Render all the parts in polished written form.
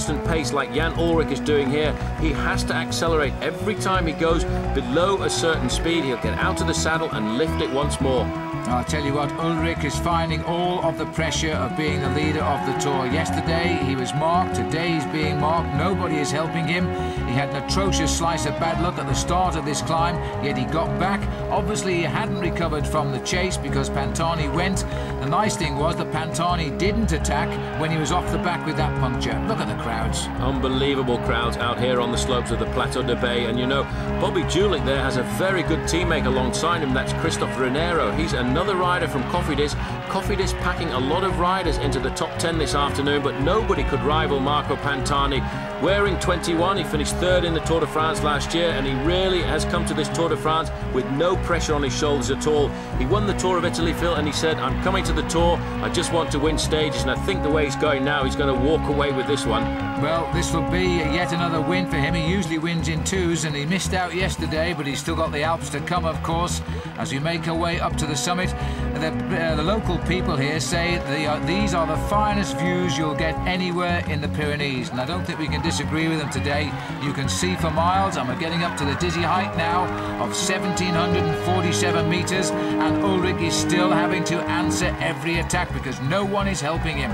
consistent pace like Jan Ullrich is doing here, he has to accelerate every time he goes below a certain speed. He'll get out of the saddle and lift it once more. I'll tell you what, Ullrich is finding all of the pressure of being the leader of the Tour. Yesterday he was marked, today he's being marked, nobody is helping him. He had an atrocious slice of bad luck at the start of this climb, yet he got back. Obviously he hadn't recovered from the chase because Pantani went. The nice thing was that Pantani didn't attack when he was off the back with that puncture. Look at the crowds. Unbelievable crowds out here on the slopes of the Plateau de Bay, and you know, Bobby Julich there has a very good teammate alongside him. That's Christophe Raniero. He's another rider from Cofidis. Cofidis packing a lot of riders into the top 10 this afternoon, but nobody could rival Marco Pantani. Wearing 21, he finished third in the Tour de France last year, and he really has come to this Tour de France with no pressure on his shoulders at all. He won the Tour of Italy, Phil, and he said, I'm coming to the Tour, I just want to win stages, and I think the way he's going now, he's going to walk away with this one. Well, this will be yet another win for him. He usually wins in twos, and he missed out yesterday, but he's still got the Alps to come, of course, as we make our way up to the summit. The local people here say these are the finest views you'll get anywhere in the Pyrenees, and I don't think we can disagree with them today. You can see for miles, and we're getting up to the dizzy height now of 1,747 metres, and Ullrich is still having to answer every attack because no one is helping him.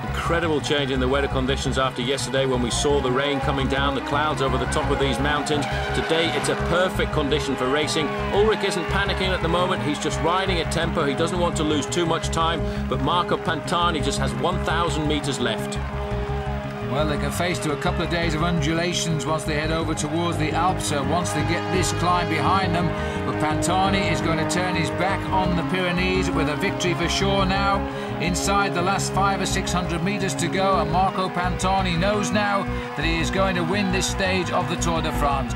Incredible change in the weather conditions after yesterday when we saw the rain coming down, the clouds over the top of these mountains. Today it's a perfect condition for racing. Ullrich isn't panicking at the moment, he's just riding at tempo, he doesn't want to lose too much time, but Marco Pantani just has 1,000 metres left. Well, they can face to a couple of days of undulations once they head over towards the Alps, once they get this climb behind them. But Pantani is going to turn his back on the Pyrenees with a victory for sure now. Inside the last 500 or 600 metres to go, and Marco Pantani knows now that he is going to win this stage of the Tour de France.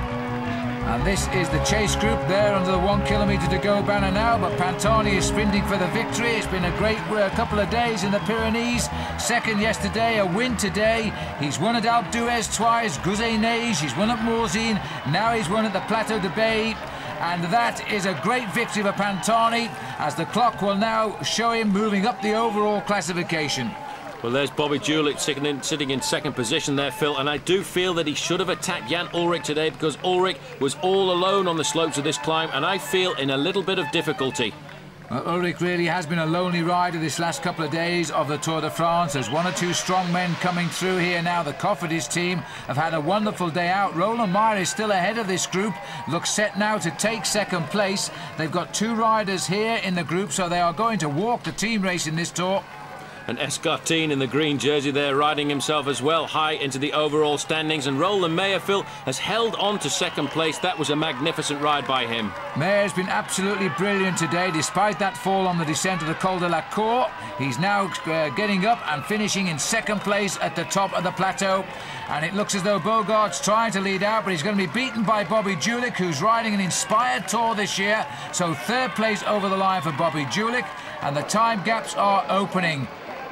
And this is the chase group there under the 1 kilometre to go banner now, but Pantani is sprinting for the victory. It's been a great couple of days in the Pyrenees. Second yesterday, a win today. He's won at Alpe d'Huez twice, Gouzet-Neige, he's won at Morzine, now he's won at the Plateau de Bay. And that is a great victory for Pantani, as the clock will now show him moving up the overall classification. Well, there's Bobby Julich sitting in second position there, Phil, and I do feel that he should have attacked Jan Ullrich today because Ullrich was all alone on the slopes of this climb, and I feel in a little bit of difficulty. Ullrich really has been a lonely rider this last couple of days of the Tour de France. There's one or two strong men coming through here now. The Cofidis team have had a wonderful day out. Roland Meyer is still ahead of this group, looks set now to take second place. They've got two riders here in the group, so they are going to walk the team race in this Tour. And Escartine in the green jersey there, riding himself as well high into the overall standings. And Roland Meyer, Phil, has held on to second place. That was a magnificent ride by him. Meyer's been absolutely brilliant today, despite that fall on the descent of the Col de la Cour. He's now getting up and finishing in second place at the top of the plateau. And it looks as though Bogart's trying to lead out, but he's going to be beaten by Bobby Julich, who's riding an inspired Tour this year. So third place over the line for Bobby Julich, and the time gaps are opening.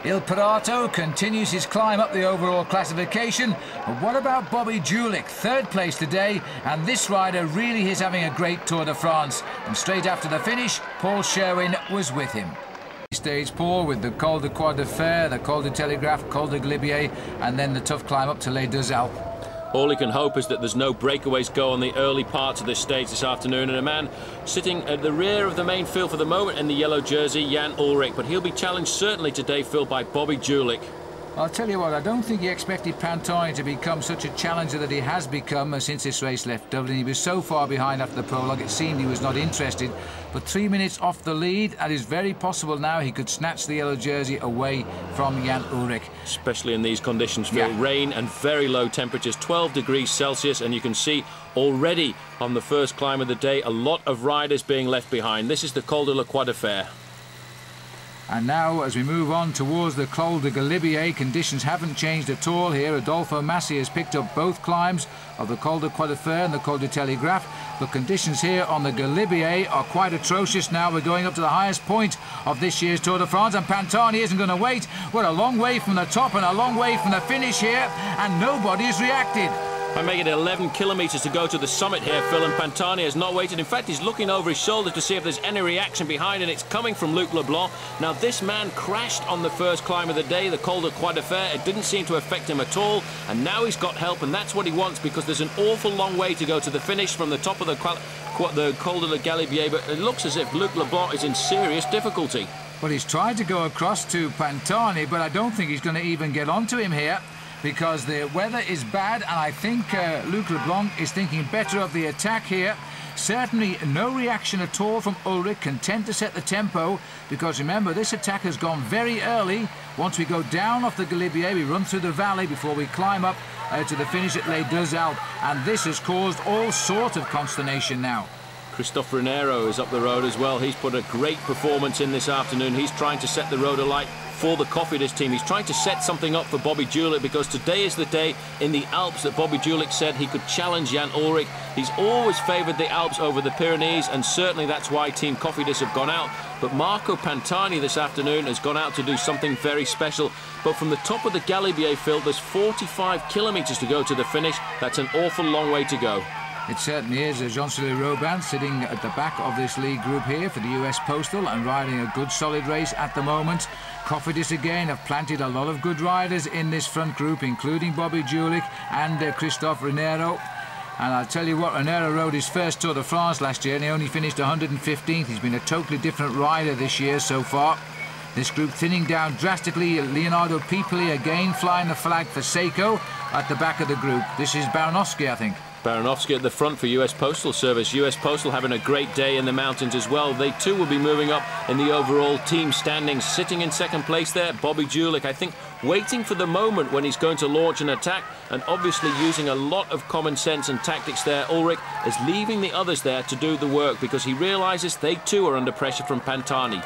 Il Pirato continues his climb up the overall classification. But what about Bobby Julich? Third place today, and this rider really is having a great Tour de France. And straight after the finish, Paul Sherwin was with him. Stage Paul with the Col de Croix de Fer, the Col de Telegraphe, Col de Glibier, and then the tough climb up to Les Deux Alpes. All he can hope is that there's no breakaways go on the early parts of this stage this afternoon, and a man sitting at the rear of the main field for the moment in the yellow jersey, Jan Ullrich, but he'll be challenged certainly today, Phil, by Bobby Julich. I'll tell you what, I don't think he expected Pantani to become such a challenger that he has become since this race left Dublin. He was so far behind after the prologue, it seemed he was not interested. But 3 minutes off the lead, and it's very possible now he could snatch the yellow jersey away from Jan Ullrich. Especially in these conditions, Phil. Yeah. Rain and very low temperatures, 12 degrees Celsius, and you can see already on the first climb of the day a lot of riders being left behind. This is the Col de la Croix de Fer. And now, as we move on towards the Col de Galibier, conditions haven't changed at all here. Adolfo Massi has picked up both climbs of the Col de Croix de Fer and the Col de Telegraphe. The conditions here on the Galibier are quite atrocious now. We're going up to the highest point of this year's Tour de France, and Pantani isn't going to wait. We're a long way from the top and a long way from the finish here, and nobody has reacted. I make it 11 kilometres to go to the summit here, Phil, and Pantani has not waited. In fact, he's looking over his shoulder to see if there's any reaction behind, and it's coming from Luc Leblanc. Now, this man crashed on the first climb of the day, the Col de Croix de Fer. It didn't seem to affect him at all, and now he's got help, and that's what he wants, because there's an awful long way to go to the finish from the top of the Col de la Galibier, but it looks as if Luc Leblanc is in serious difficulty. Well, he's tried to go across to Pantani, but I don't think he's going to even get onto him here, because the weather is bad, and I think Luc Leblanc is thinking better of the attack here. Certainly no reaction at all from Ulrich, content to set the tempo, because remember, this attack has gone very early. Once we go down off the Galibier, we run through the valley before we climb up to the finish at Les Deux Alpes, and this has caused all sorts of consternation now. Christophe Renero is up the road as well. He's put a great performance in this afternoon. He's trying to set the road alight for the Cofidis team. He's trying to set something up for Bobby Julich, because today is the day in the Alps that Bobby Julich said he could challenge Jan Ullrich. He's always favoured the Alps over the Pyrenees, and certainly that's why Team Cofidis have gone out. But Marco Pantani this afternoon has gone out to do something very special. But from the top of the Galibier, Phil, there's 45 kilometres to go to the finish. That's an awful long way to go. It certainly is. Jean-Céline Robin sitting at the back of this league group here for the US Postal and riding a good solid race at the moment. Cofidis again have planted a lot of good riders in this front group, including Bobby Julich and Christophe Renero. And I'll tell you what, Renero rode his first Tour de France last year and he only finished 115th. He's been a totally different rider this year so far. This group thinning down drastically. Leonardo Pipoli again flying the flag for Seiko at the back of the group. This is Baranowski, I think. Baranowski at the front for US Postal Service. US Postal having a great day in the mountains as well. They too will be moving up in the overall team standings. Sitting in second place there, Bobby Julich, I think, waiting for the moment when he's going to launch an attack, and obviously using a lot of common sense and tactics there. Ulrich is leaving the others there to do the work, because he realises they too are under pressure from Pantani.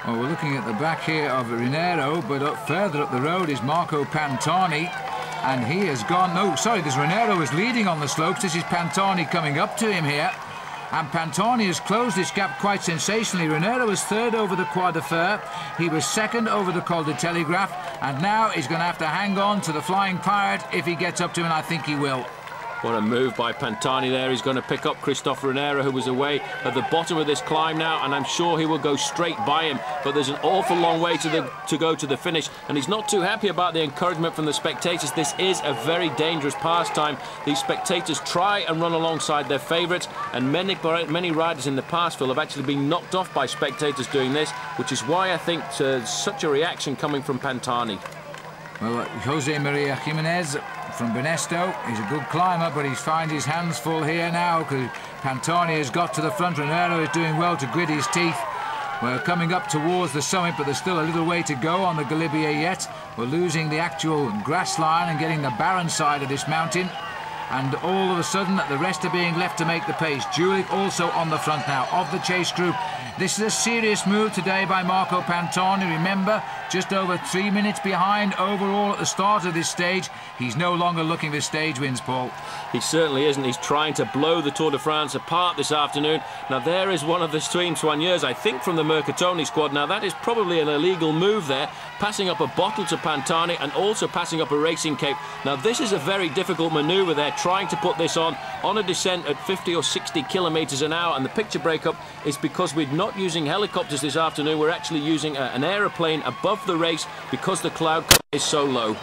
Well, we're looking at the back here of Renero, but further up the road is Marco Pantani. And he has gone... No, sorry, there's Renero is leading on the slopes. This is Pantani coming up to him here. And Pantani has closed this gap quite sensationally. Renero was third over the Croix de Fer. He was second over the Col de Telegraph. And now he's going to have to hang on to the Flying Pirate if he gets up to him, and I think he will. What a move by Pantani there. He's going to pick up Christophe Renero, who was away at the bottom of this climb now, and I'm sure he will go straight by him. But there's an awful long way to go to the finish, and he's not too happy about the encouragement from the spectators. This is a very dangerous pastime. These spectators try and run alongside their favourites, and many riders in the past, Phil, have actually been knocked off by spectators doing this, which is why I think such a reaction coming from Pantani. Well, Jose Maria Jimenez from Benesto, he's a good climber, but he finds his hands full here now because Pantani has got to the front. Renero is doing well to grit his teeth. We're coming up towards the summit, but there's still a little way to go on the Galibier yet. We're losing the actual grass line and getting the barren side of this mountain. And all of a sudden, the rest are being left to make the pace. Julich also on the front now of the chase group. This is a serious move today by Marco Pantani. Remember, just over 3 minutes behind overall at the start of this stage. He's no longer looking for stage wins, Paul. He certainly isn't. He's trying to blow the Tour de France apart this afternoon. Now, there is one of the team soigneurs, I think, from the Mercatoni squad. Now, that is probably an illegal move there, passing up a bottle to Pantani and also passing up a racing cape. Now, this is a very difficult manoeuvre there, trying to put this on a descent at 50 or 60 kilometres an hour. And the picture breakup is because we're not using helicopters this afternoon. We're actually using an aeroplane above the race because the cloud cover is so low.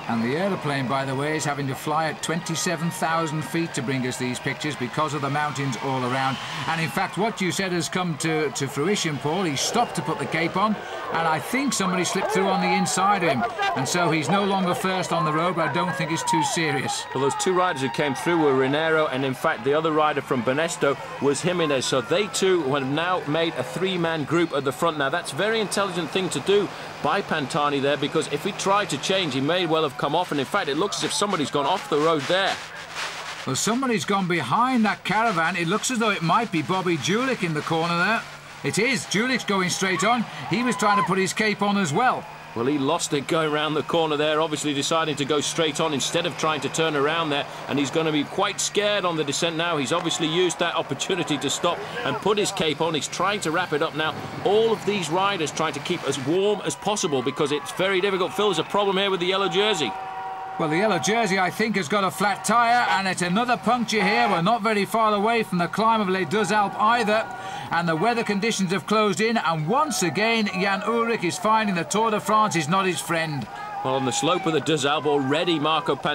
And the aeroplane, by the way, is having to fly at 27,000 feet to bring us these pictures because of the mountains all around. And in fact, what you said has come to fruition, Paul. He stopped to put the cape on, and I think somebody slipped through on the inside of him. And so he's no longer first on the road, but I don't think it's too serious. Well, those two riders who came through were Renero, and in fact, the other rider from Benesto was Jimenez. So they two have now made a three-man group at the front. Now, that's a very intelligent thing to do by Pantani there, because if he tried to change, he may well have come off, and in fact it looks as if somebody's gone off the road there. Well, somebody's gone behind that caravan. It looks as though it might be Bobby Julich in the corner there. It is. Julich's going straight on. He was trying to put his cape on as well. Well, he lost it going around the corner there, obviously deciding to go straight on instead of trying to turn around there, and he's going to be quite scared on the descent now. He's obviously used that opportunity to stop and put his cape on. He's trying to wrap it up now. All of these riders trying to keep as warm as possible because it's very difficult. Phil, there's a problem here with the yellow jersey. Well, the yellow jersey, I think, has got a flat tyre, and it's another puncture here. We're not very far away from the climb of Les Deux Alpes either, and the weather conditions have closed in, and once again, Jan Ullrich is finding the Tour de France is not his friend. Well, on the slope of the Deux Alpes already, Marco Pantani